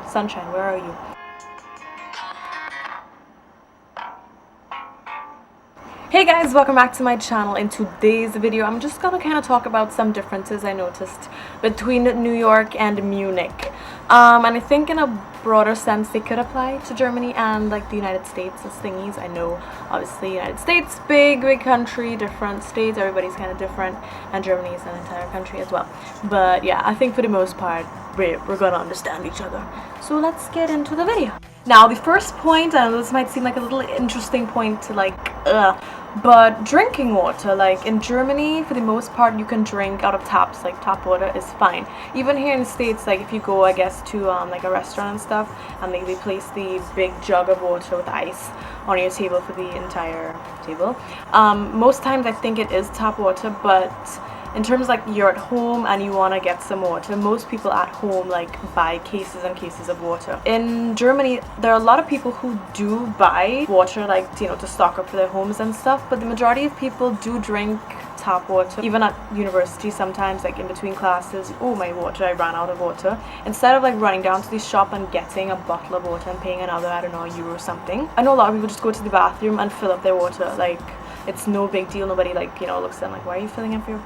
Sunshine, where are you? Hey guys, welcome back to my channel. In today's video, I'm just gonna kind of talk about some differences I noticed between New York and Munich. And I think in a broader sense they could apply to Germany and like the United States as thingies. I know obviously United States, big country, different states, everybody's kind of different, and Germany is an entire country as well. But yeah, I think for the most part we're gonna understand each other. So let's get into the video. Now the first point, I know this might seem like a little interesting point to like but drinking water, like in Germany for the most part you can drink out of taps, like tap water is fine. Even here in the States, like if you go I guess to like a restaurant and stuff, and they place the big jug of water with ice on your table for the entire table, most times I think it is tap water. But in terms like you're at home and you want to get some water, most people at home like buy cases and cases of water. In Germany there are a lot of people who do buy water, like, you know, to stock up for their homes and stuff, but the majority of people do drink tap water. Even at university sometimes, like in between classes, oh my water, I ran out of water. Instead of like running down to the shop and getting a bottle of water and paying another, I don't know, €1 or something, I know a lot of people just go to the bathroom and fill up their water. Like it's no big deal. Nobody like, you know, looks at them like, why are you filling up your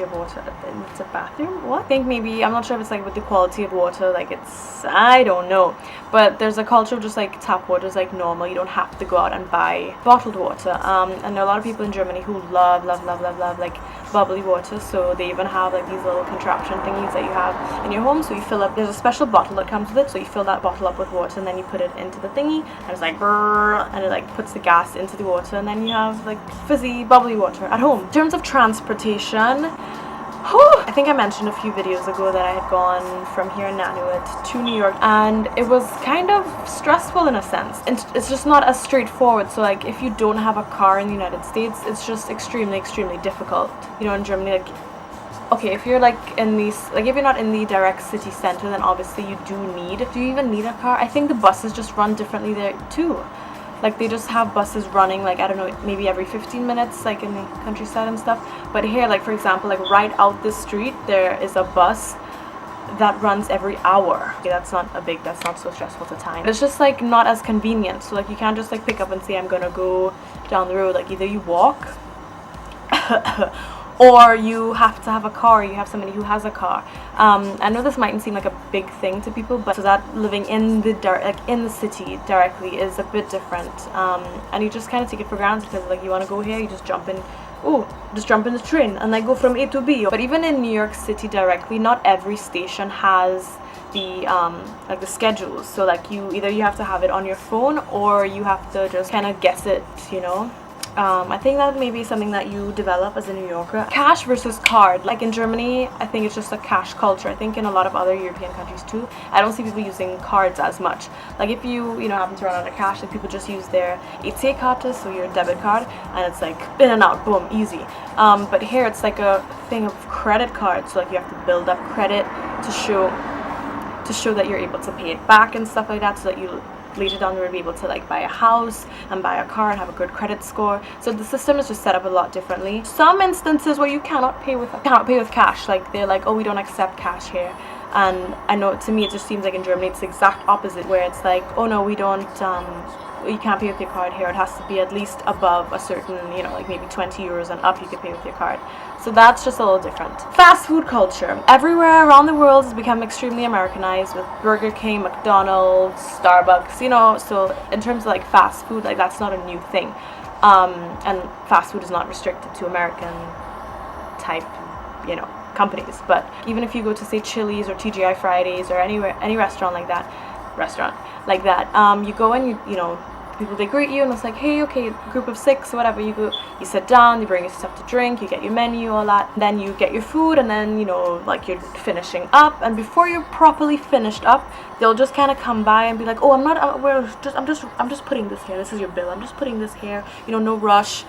water? It's a bathroom? What? I think maybe, I'm not sure if it's like with the quality of water, like it's, I don't know. But there's a culture of just like tap water is like normal. You don't have to go out and buy bottled water. And there are a lot of people in Germany who love like bubbly water. So they even have like these little contraption thingies that you have in your home. So you fill up, there's a special bottle that comes with it. So you fill that bottle up with water and then you put it into the thingy and it's like brrr, and it like puts the gas into the water, and then you have like fizzy bubbly water at home. In terms of transportation, I think I mentioned a few videos ago that I had gone from here in Nanuet to New York, and it was kind of stressful in a sense. It's just not as straightforward. So like if you don't have a car in the United States, it's just extremely difficult. You know, in Germany, like, okay, if you're like in these, like if you're not in the direct city center, then obviously you do you even need a car? I think the buses just run differently there too. Like they just have buses running, like I don't know, maybe every 15 minutes, like in the countryside and stuff. But here, like for example, like right out the street there is a bus that runs every hour. Okay, that's not so stressful to time. But it's just like not as convenient. So like you can't just like pick up and say I'm gonna go down the road. Like either you walk or you have to have a car, you have somebody who has a car. I know this mightn't seem like a big thing to people, but so that living in the in the city directly is a bit different, and you just kind of take it for granted because like you want to go here, you just jump in, the train and like go from A to B. But even in New York City directly, not every station has the like the schedules. So like you have to have it on your phone or you have to just kind of guess it, you know. I think that may be something that you develop as a New Yorker. Cash versus card. Like in Germany, I think it's just a cash culture. I think in a lot of other European countries too, I don't see people using cards as much. Like if you happen to run out of cash, like people just use their EC-Karte, so your debit card, and it's like in and out, boom, easy. But here it's like a thing of credit cards. So like you have to build up credit to show that you're able to pay it back and stuff like that, so that you later down the road be able to like buy a house and buy a car and have a good credit score. So the system is just set up a lot differently. Some instances where you cannot pay with cash, like they're like, oh, we don't accept cash here. And I know, to me it just seems like in Germany it's the exact opposite, where it's like, oh no, we don't you can't pay with your card here. It has to be at least above a certain, you know, like maybe €20 and up you can pay with your card. So that's just a little different. Fast food culture. Everywhere around the world has become extremely Americanized with Burger King, McDonald's, Starbucks, you know. So in terms of like fast food, like that's not a new thing. And fast food is not restricted to American type, you know, companies. But even if you go to say Chili's or TGI Fridays or any restaurant like that, you go and you know, people, they greet you and it's like, hey, okay, group of 6 or whatever, you go, you sit down, you bring your stuff to drink, you get your menu, all that, then you get your food, and then, you know, like you're finishing up, and before you're properly finished up, they'll just kind of come by and be like, oh, I'm just putting this here, this is your bill, I'm just putting this here, you know, no rush.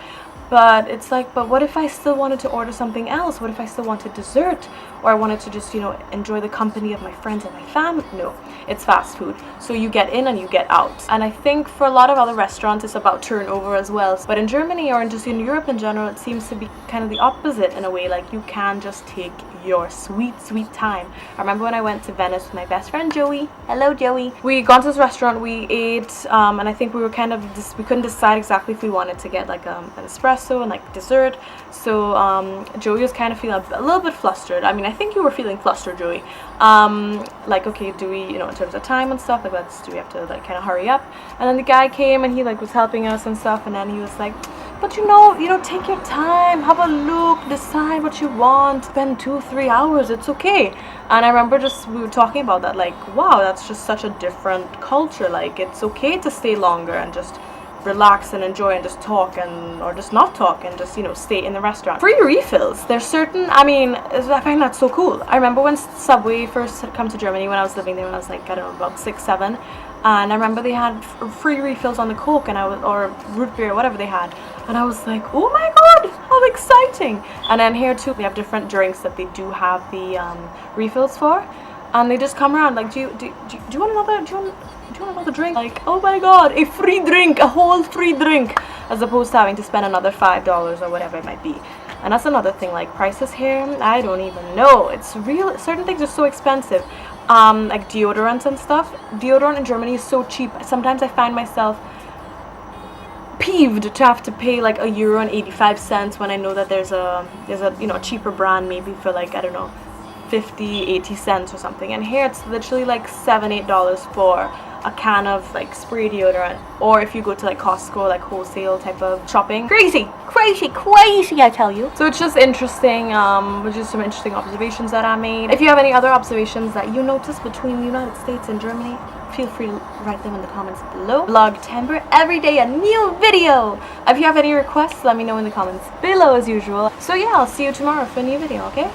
But it's like, but what if I still wanted to order something else? What if I still wanted dessert? Or I wanted to just, you know, enjoy the company of my friends and my family? No, it's fast food. So you get in and you get out. And I think for a lot of other restaurants, it's about turnover as well. But in Germany or just in Europe in general, it seems to be kind of the opposite in a way. Like, you can just take your sweet time. I remember when I went to Venice with my best friend Joey. Hello, Joey. We gone to this restaurant, we ate, and I think we were kind of we couldn't decide exactly if we wanted to get like an espresso and like dessert. So Joey was kind of feeling a little bit flustered. I mean, I think you were feeling flustered, Joey. Like, okay, do we, you know, in terms of time and stuff, like, do we have to like kind of hurry up? And then the guy came and he like was helping us and stuff, and then he was like, but you know, take your time, have a look, decide what you want, spend 2-3 hours, it's okay. And I remember we were talking about that, like, wow, that's just such a different culture. Like, it's okay to stay longer and just relax and enjoy and just talk, or just not talk and just, you know, stay in the restaurant. Free refills. There's certain, I mean, I find that so cool. I remember when Subway first had come to Germany, when I was living there when I was like, I don't know, about 6-7. And I remember they had free refills on the Coke or root beer, whatever they had. And I was like, oh my god, how exciting. And then here too, we have different drinks that they do have the refills for. And they just come around like, do you want another drink? Like, oh my god, a free drink, a whole free drink, as opposed to having to spend another $5 or whatever it might be. And that's another thing, like prices here, I don't even know. It's real, certain things are so expensive. Like deodorants and stuff. Deodorant in Germany is so cheap. Sometimes I find myself peeved to have to pay like €1.85 when I know that there's a you know, a cheaper brand maybe for like, I don't know, 50-80 cents or something. And here it's literally like $7-8 for a can of like spray deodorant, or if you go to like Costco, like wholesale type of shopping. Crazy, I tell you. So it's just interesting, which is some interesting observations that I made. If you have any other observations that you noticed between the United States and Germany, feel free to write them in the comments below. Vlogtember, every day a new video. If you have any requests, let me know in the comments below as usual. So yeah, I'll see you tomorrow for a new video, okay?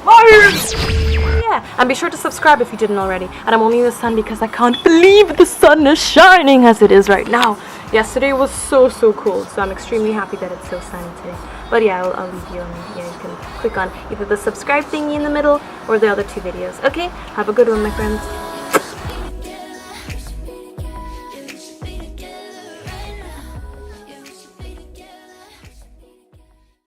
Yeah, and be sure to subscribe if you didn't already. And I'm only in the sun because I can't believe the sun is shining as it is right now. Yesterday was so cool, so I'm extremely happy that it's so sunny today. But yeah, I'll leave you, and yeah, you can click on either the subscribe thingy in the middle or the other two videos. Okay, have a good one, my friends.